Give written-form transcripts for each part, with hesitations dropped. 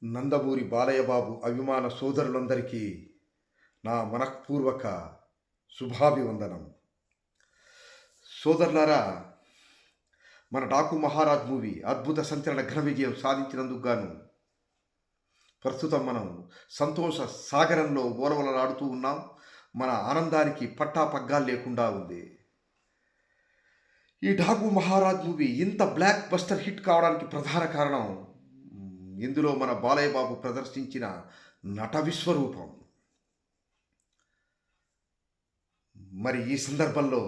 నందమూరి బాలయ్య బాబు అభిమాన సోదరులందరికీ నా మనఃపూర్వక శుభాభివందనం. సోదరులారా, మన డాకు మహారాజ్ మూవీ అద్భుత సంచలన ఘన విజయం సాధించినందుకు గాను ప్రస్తుతం మనం సంతోష సాగరంలో ఓలవలలాడుతూ ఉన్నాం. మన ఆనందానికి పట్టా పగ్గాలు లేకుండా ఉంది. ఈ డాకు మహారాజ్ మూవీ ఇంత బ్లాక్ బస్టర్ హిట్ కావడానికి ప్రధాన కారణం ఇందులో మన బాలయ్య బాబు ప్రదర్శించిన నట విశ్వరూపం. మరి ఈ సందర్భంలో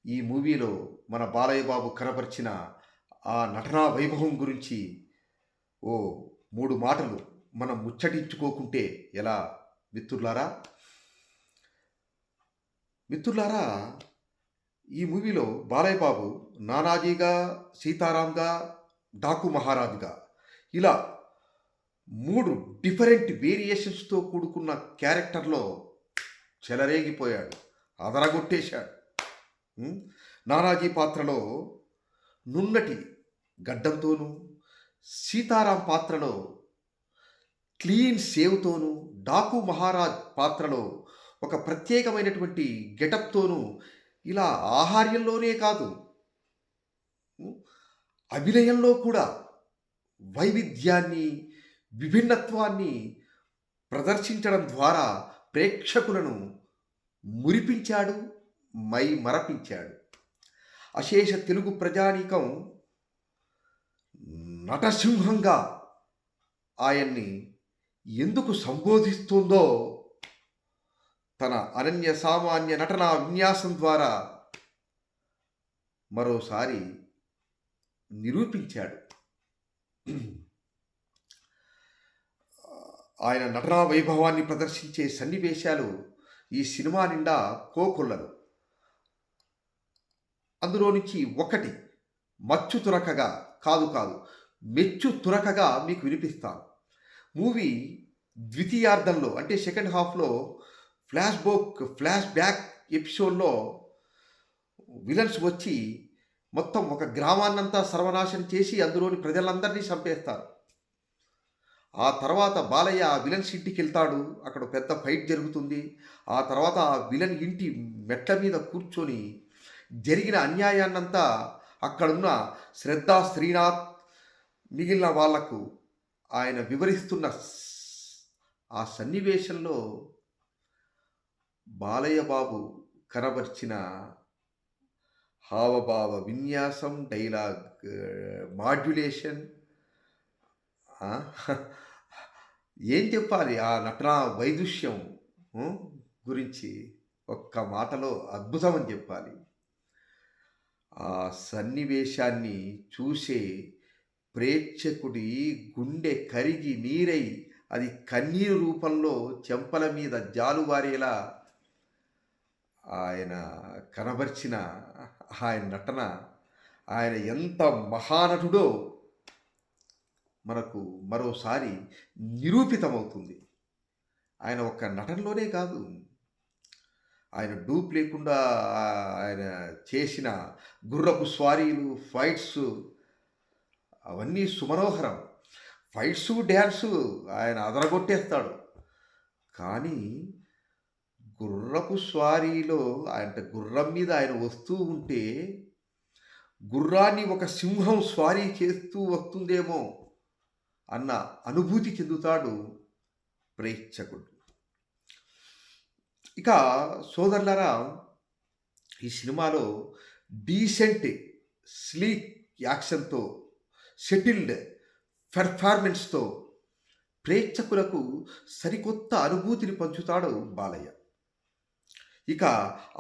ఈ మూవీలో మన బాలయ్య బాబు కనపరిచిన ఆ నటనా వైభవం గురించి ఓ 3 మాటలు మనం ముచ్చటించుకోకుంటే ఎలా మిత్రులారా? మిత్రులారా, ఈ మూవీలో బాలయ్య బాబు నానాజీగా, సీతారాంగా, డాకు మహారాజుగా ఇలా 3 డిఫరెంట్ వేరియేషన్స్తో కూడుకున్న క్యారెక్టర్లో చెలరేగిపోయాడు, అదరగొట్టేశాడు. నానాజీ పాత్రలో నున్నటి గడ్డంతోనూ, సీతారాం పాత్రలో క్లీన్ సేవ్తోనూ, డాకు మహారాజ్ పాత్రలో ఒక ప్రత్యేకమైనటువంటి గెటప్తోనూ ఇలా ఆహార్యంలోనే కాదు, అభినయంలో కూడా వైవిధ్యాన్ని, విభిన్నత్వాన్ని ప్రదర్శించడం ద్వారా ప్రేక్షకులను మురిపించాడు, మరపించాడు. అశేష తెలుగు ప్రజానీకం నటసింహంగా ఆయన్ని ఎందుకు సంబోధిస్తుందో తన అనన్య సామాన్య నటనా విన్యాసం ద్వారా మరోసారి నిరూపించాడు. ఆయన నటనా వైభవాన్ని ప్రదర్శించే సన్నివేశాలు ఈ సినిమా నిండా కోకొల్లలు. అందులో నుంచి ఒకటి మచ్చు తురకగా కాదు మెచ్చు తురకగా మీకు వినిపిస్తాను. మూవీ ద్వితీయార్థంలో అంటే సెకండ్ హాఫ్లో ఫ్లాష్ బ్యాక్ ఎపిసోడ్లో విలన్స్ వచ్చి మొత్తం ఒక గ్రామాన్నంతా సర్వనాశనం చేసి అందులోని ప్రజలందరినీ చంపేస్తారు. ఆ తర్వాత బాలయ్య ఆ విలన్స్ ఇంటికి వెళ్తాడు. అక్కడ పెద్ద ఫైట్ జరుగుతుంది. ఆ తర్వాత ఆ విలన్ ఇంటి మెట్ల మీద కూర్చొని జరిగిన అన్యాయాన్నంతా అక్కడున్న శ్రద్ధ, శ్రీనాథ్ మిగిలిన వాళ్లకు ఆయన వివరిస్తున్న ఆ సన్నివేశంలో బాలయ్య బాబు కనబర్చిన హావభావ విన్యాసం, డైలాగ్ మాడ్యులేషన్, ఏం చెప్పాలి, ఆ నటనా వైదుష్యం గురించి ఒక్క మాటలో అద్భుతం అని చెప్పాలి. ఆ సన్నివేశాన్ని చూసే ప్రేక్షకుడి గుండె కరిగి నీరై అది కన్నీరు రూపంలో చెంపల మీద జాలువారేలా ఆయన కనబర్చిన ఆయన నటన, ఆయన ఎంత మహానటుడో మనకు మరోసారి నిరూపితమవుతుంది. ఆయన ఒక్క నటనలోనే కాదు, ఆయన డూప్ లేకుండా ఆయన చేసిన గుర్రపు స్వారీలు, ఫైట్స్ అవన్నీ సుమనోహరం. ఫైట్సు, డ్యాన్సు ఆయన అదరగొట్టేస్తాడు. కానీ గుర్రపు స్వారీలో అంటే గుర్రం మీద ఆయన వస్తూ ఉంటే గుర్రాన్ని ఒక సింహం స్వారీ చేస్తూ వస్తుందేమో అన్న అనుభూతి చెందుతాడు ప్రేక్షకుడు. ఇక సోదరులారా, ఈ సినిమాలో డీసెంట్ స్లీక్ యాక్షన్తో, సెటిల్డ్ పెర్ఫార్మెన్స్తో ప్రేక్షకులకు సరికొత్త అనుభూతిని పంచుతాడు బాలయ్య. ఇక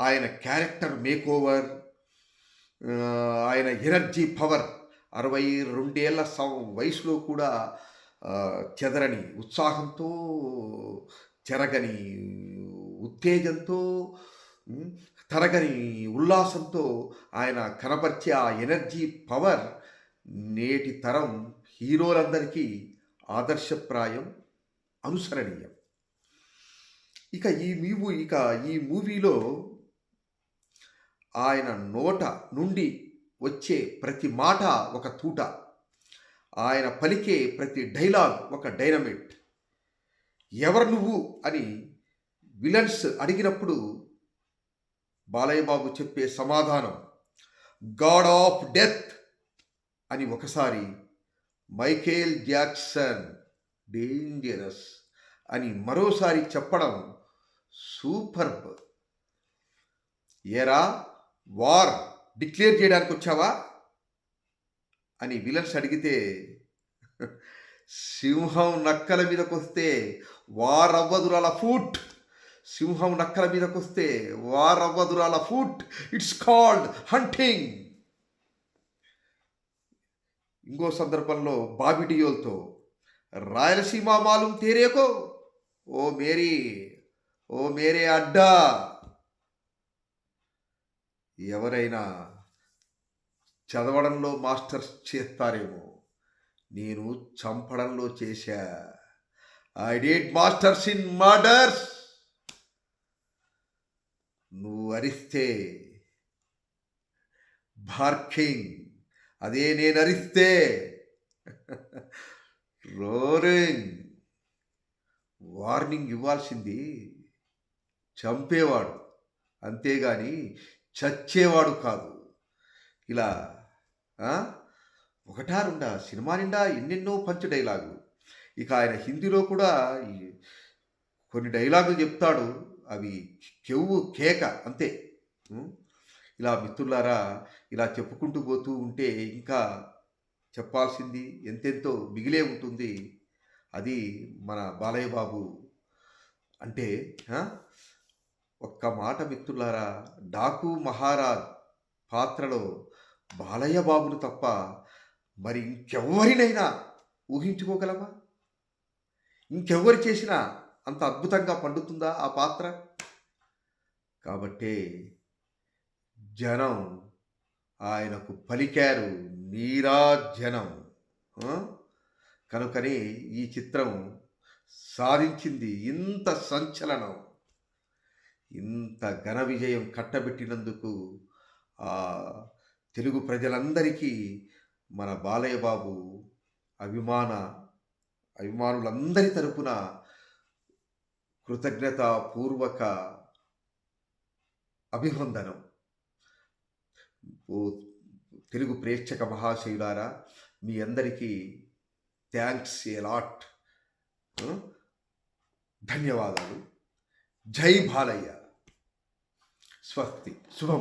ఆయన క్యారెక్టర్ మేకోవర్, ఆయన ఎనర్జీ పవర్, 62 ఏళ్ల వయసులో కూడా చెదరని ఉత్సాహంతో, చెరగని ఉత్తేజంతో, తరగని ఉల్లాసంతో ఆయన కనపరిచే ఆ ఎనర్జీ పవర్ నేటి తరం హీరోలందరికీ ఆదర్శప్రాయం, అనుసరణీయం. ఇక ఈ మూవీలో ఆయన నోట నుండి వచ్చే ప్రతి మాట ఒక తూట. ఆయన పలికే ప్రతి డైలాగ్ ఒక డైనమిట్. ఎవరు నువ్వు అని విలన్స్ అడిగినప్పుడు బాలయ్య బాబు చెప్పే సమాధానం గాడ్ ఆఫ్ డెత్ అని ఒకసారి, మైకేల్ జాక్సన్ డేంజరస్ అని మరోసారి చెప్పడం సూపర్బ్. ఏరా వార్ డిక్లేర్ చేయడానికి వచ్చావా అని విలన్స్ అడిగితే, సింహం నక్కల మీదకొస్తే వారవ్వదురాల ఫుట్, సింహం నక్కల మీదకొస్తే వారవ్వదురాల ఫుట్, ఇట్స్ కాల్డ్ హంటింగ్. ఇంకో సందర్భంలో బాబీ డియోల్తో, రాయలసీమ మాలూం తేరేకో ఓ మేరీ ఓ మేరే అడ్డా. ఎవరైనా చదవడంలో మాస్టర్స్ చేస్తారేమో, నేను చంపడంలో చేశా. I did masters in murders. నువ్వు అరిస్తే బార్కింగ్, అదే నేను అరిస్తే రోరింగ్. వార్నింగ్ ఇవ్వాల్సింది చంపేవాడు, అంతేగాని చచ్చేవాడు కాదు. ఇలా ఒకటా రెండా సినిమా నిండా ఎన్నెన్నో పంచ్ డైలాగులు. ఇక ఆయన హిందీలో కూడా కొన్ని డైలాగులు చెప్తాడు, అవి కెవ్వు కేక అంతే. ఇలా మిత్రులారా, ఇలా చెప్పుకుంటూ పోతూ ఉంటే ఇంకా చెప్పాల్సింది ఎంతెంతో మిగిలే ఉంటుంది. అది మన బాలయ్య బాబు అంటే. ఒక్క మాట మిత్రులారా, డాకు మహారాజ్ పాత్రలో బాలయ్య బాబును తప్ప మరి ఇంకెవ్వరినైనా ఊహించుకోగలమా? ఇంకెవ్వరు చేసినా అంత అద్భుతంగా పండుతుందా ఆ పాత్ర? కాబట్టే జనం ఆయనకు పలికారు నీరాజనం. కనుకనే ఈ చిత్రం సాధించింది ఇంత సంచలనం, ఇంత ఘన విజయం కట్టబెట్టినందుకు ఆ తెలుగు ప్రజలందరికీ మన బాలయ్య బాబు అభిమానులందరి తరపున కృతజ్ఞతాపూర్వక అభివందనం. ఓ తెలుగు ప్రేక్షక మహాశయులారా, మీ అందరికీ థ్యాంక్స్ ఏ లాట్. ధన్యవాదాలు. జై బాలయ్య. స్వస్తి. శుభం.